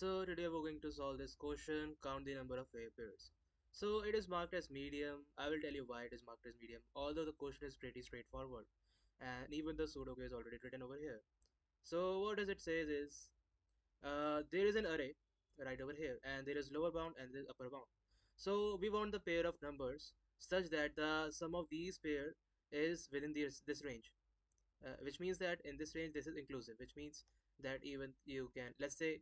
So today we're going to solve this question, count the number of pairs. So it is marked as medium. I will tell you why it is marked as medium, although the question is pretty straightforward. And even the pseudo is already written over here. So what does it say is, there is an array right over here, and there is lower bound and there is upper bound. So we want the pair of numbers such that the sum of these pair is within this range, which means that in this range this is inclusive, which means that even you can, let's say,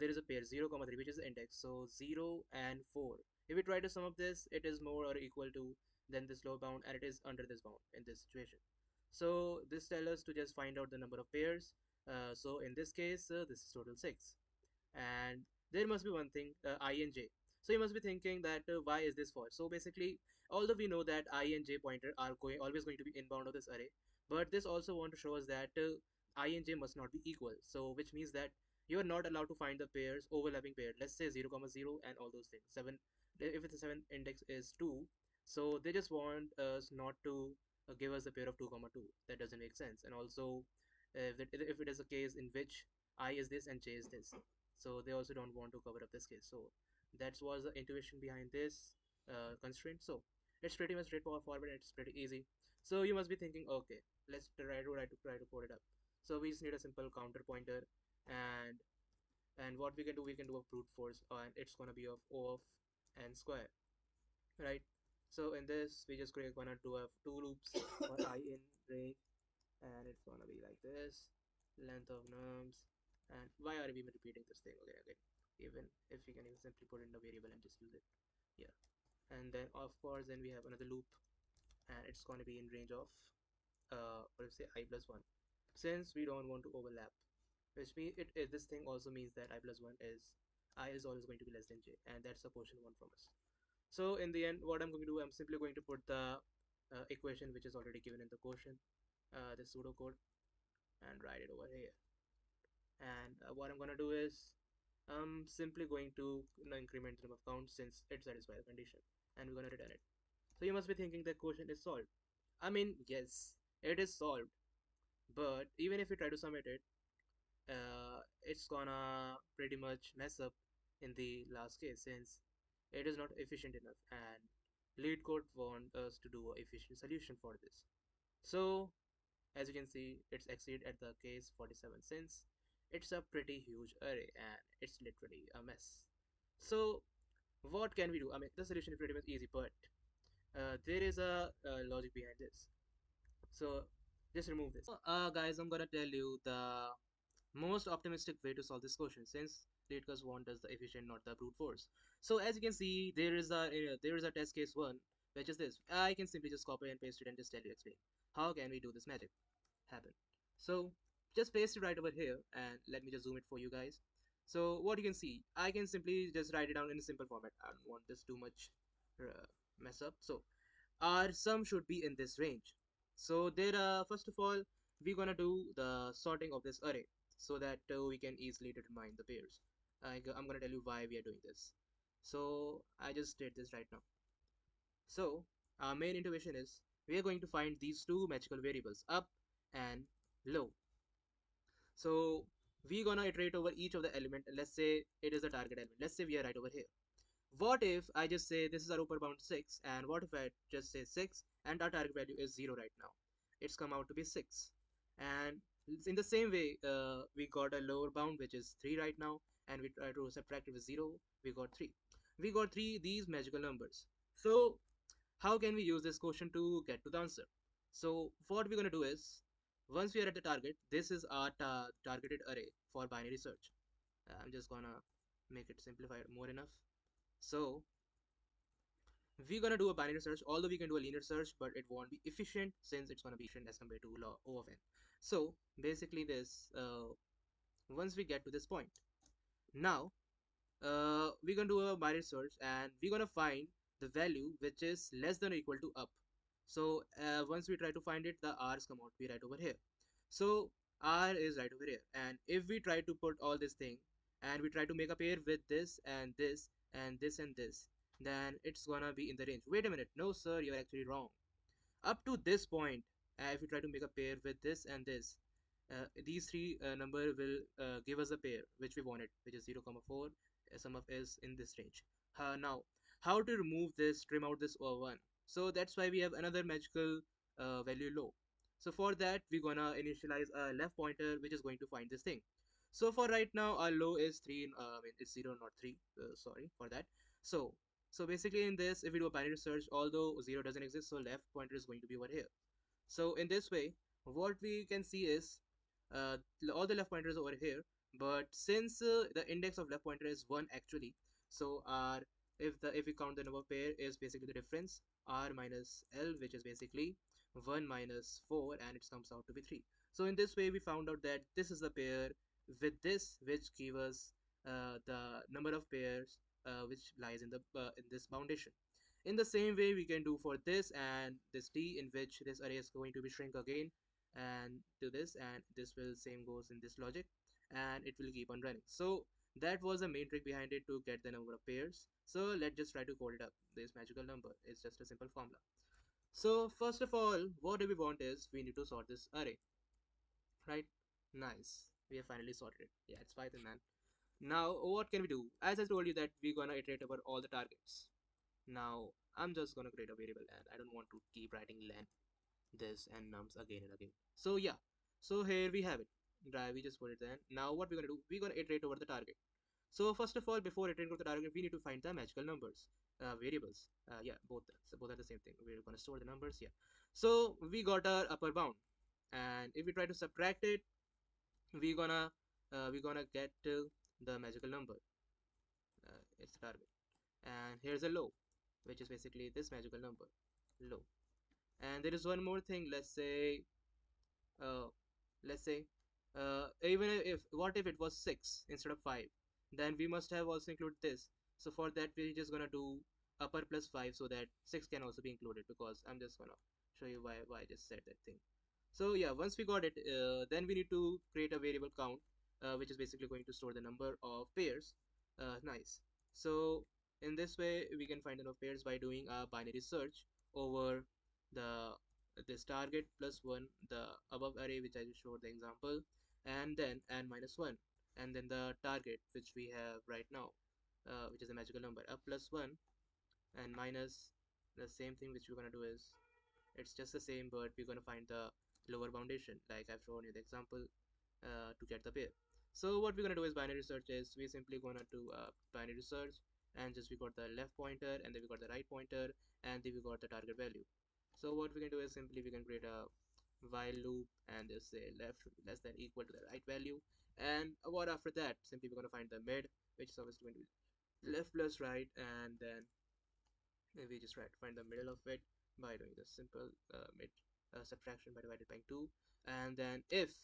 there is a pair 0 comma 3 which is the index, so 0 and 4, if we try to sum up this, it is more or equal to than this lower bound, and it is under this bound in this situation. So this tells us to just find out the number of pairs. So in this case, this is total 6, and there must be one thing, I and j. So you must be thinking that why is this false. So basically, although we know that I and j pointer are always going to be inbound of this array, but this also want to show us that I and j must not be equal, so which means that you are not allowed to find the pairs, overlapping pair, let's say 0 comma 0 and all those things 7. If it's a 7 index is 2, so they just want us not to give us a pair of 2 comma 2. That doesn't make sense. And also, if it is a case in which I is this and j is this, so they also don't want to cover up this case. So that was the intuition behind this constraint. So it's pretty much straightforward, it's pretty easy. So you must be thinking, okay, let's try to code it up. So we just need a simple counter pointer, and what we can do, we can do a brute force, and it's gonna be of O of n square, right? So in this, we just gonna do a two loops for I in range, and it's gonna be like this, length of nums. And why are we repeating this thing again again, even if we can even simply put it in a variable and just use it. Yeah. And then of course then we have another loop, and it's going to be in range of let's say I plus 1, since we don't want to overlap, which means this thing also means that I plus 1 is, I is always going to be less than j, and that's a portion 1 from us. So in the end, what I'm going to do, I'm simply going to put the equation which is already given in the question, the pseudocode, and write it over here. And what I'm going to do is I'm simply going to increment the number of counts since it satisfies the condition, and we're going to return it. So you must be thinking the question is solved. I mean, yes, it is solved, but even if you try to submit it, it's gonna pretty much mess up in the last case, since it is not efficient enough, and Leetcode want us to do an efficient solution for this. So as you can see, it's exceed at the case 47, since it's a pretty huge array and it's literally a mess. So what can we do? I mean, the solution is pretty much easy, but there is a logic behind this. So just remove this. Guys, I'm gonna tell you the most optimistic way to solve this question, since Leetcode want us the efficient, not the brute force. So as you can see, there is a test case 1, which is this. I can simply just copy and paste it and just tell you, explain how can we do this magic happen. So just paste it right over here, and let me just zoom it for you guys. So what you can see, I can simply just write it down in a simple format. I don't want this too much mess up. So our sum should be in this range. So there, first of all, we're gonna do the sorting of this array so that we can easily determine the pairs. I'm gonna tell you why we are doing this. So I just did this right now. So our main intuition is we are going to find these two magical variables, up and low. So we're gonna iterate over each of the element. Let's say it is a target element. Let's say we are right over here. What if I just say this is our upper bound 6, and what if I just say 6 and our target value is 0 right now? It's come out to be 6. And in the same way, we got a lower bound which is 3 right now, and we try to subtract it with 0, we got 3. We got 3 these magical numbers. So how can we use this quotient to get to the answer? So what we're going to do is, once we are at the target, this is our targeted array for binary search. I'm just gonna make it simplified more enough. So we're gonna do a binary search, although we can do a linear search, but it won't be efficient since it's gonna be efficient as compared to log O of n. So basically this, once we get to this point, now we're gonna do a binary search, and we're gonna find the value which is less than or equal to up. So once we try to find it, the r's come out to be right over here. So r is right over here, and if we try to put all this thing and we try to make a pair with this and this and this and this, then it's gonna be in the range. Wait a minute, no sir, you're actually wrong. Up to this point, if you try to make a pair with this and this, these three number will give us a pair which we wanted, which is 0 comma 4. Sum of is in this range. Now, how to remove this, trim out this or one? So that's why we have another magical value low. So for that, we're gonna initialize a left pointer which is going to find this thing. So for right now, our low is 3. I mean, it's 0, not 3. Sorry for that. So so basically in this, if we do a binary search, although 0 doesn't exist, so left pointer is going to be over here. So in this way, what we can see is uh, all the left pointers over here. But since the index of left pointer is 1 actually, so our if we count the number of pair is basically the difference r minus l, which is basically 1 minus 4, and it comes out to be 3. So in this way, we found out that this is the pair with this, which give us the number of pairs which lies in this foundation. In the same way, we can do for this and this t, in which this array is going to be shrink again and to this, and this will same goes in this logic, and it will keep on running. So that was the main trick behind it to get the number of pairs. So let's just try to code it up. This magical number is just a simple formula. So first of all, what do we want is we need to sort this array, right? Nice. We have finally sorted it. Yeah, it's Python, man. Now, what can we do? As I told you that we're gonna iterate over all the targets. Now, I'm just gonna create a variable, and I don't want to keep writing len this and nums again and again. So yeah, so here we have it. Right, we just put it then. Now what we're gonna do? We're gonna iterate over the target. So first of all, before iterating over the target, we need to find the magical numbers, variables. Yeah, both are the same thing. We're gonna store the numbers. Yeah. So we got our upper bound, and if we try to subtract it, we're gonna get the magical number. It's the target, and here's a low, which is basically this magical number, low. And there is one more thing. Uh, let's say even if what if it was 6 instead of 5, then we must have also included this. So for that, we're just gonna do upper plus 5 so that 6 can also be included, because I'm just gonna show you why I just said that thing. So yeah, once we got it, then we need to create a variable count, which is basically going to store the number of pairs. Nice. So in this way, we can find the number of pairs by doing a binary search over the this target plus 1, the above array which I just showed the example, and then n minus 1, and then the target which we have right now, which is a magical number, a plus 1 and minus the same thing which we're gonna do is it's just the same, but we're gonna find the lower foundation like I've shown you the example to get the pair. So what we're gonna do is binary search is we're simply gonna do a binary search, and just we got the left pointer, and then we got the right pointer, and then we got the target value. So what we can do is simply we can create a while loop and just say left less than equal to the right value, and what after that simply we're going to find the mid, which is obviously going to be left plus right, and then we just try to find the middle of it by doing the simple mid subtraction by divided by 2, and then if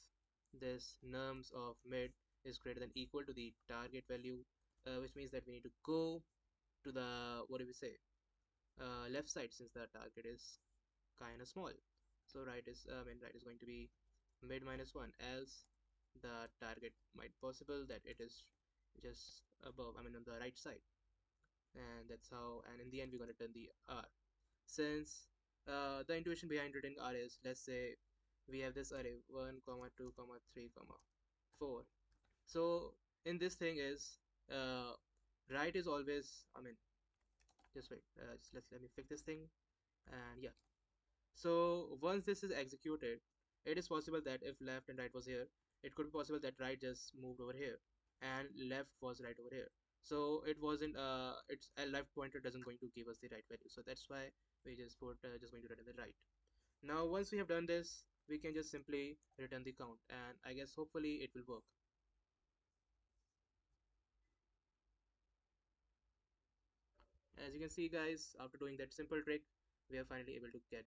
this nums of mid is greater than equal to the target value, which means that we need to go to the, what do we say, left side, since the target is kind of small. So right is going to be mid minus 1, else the target might possible that it is just above, I mean on the right side. And that's how, and in the end we're going to turn the r. Since the intuition behind written r is, let's say we have this array 1 comma 2 comma 3 comma 4. So in this thing is right is always, I mean, just wait, just let me fix this thing. And yeah, so once this is executed, it is possible that if left and right was here, it could be possible that right just moved over here and left was right over here. So it wasn't it's a left pointer doesn't going to give us the right value. So that's why we just put just going to return the right. Now once we have done this, we can just simply return the count, and I guess hopefully it will work. As you can see guys, after doing that simple trick, we are finally able to get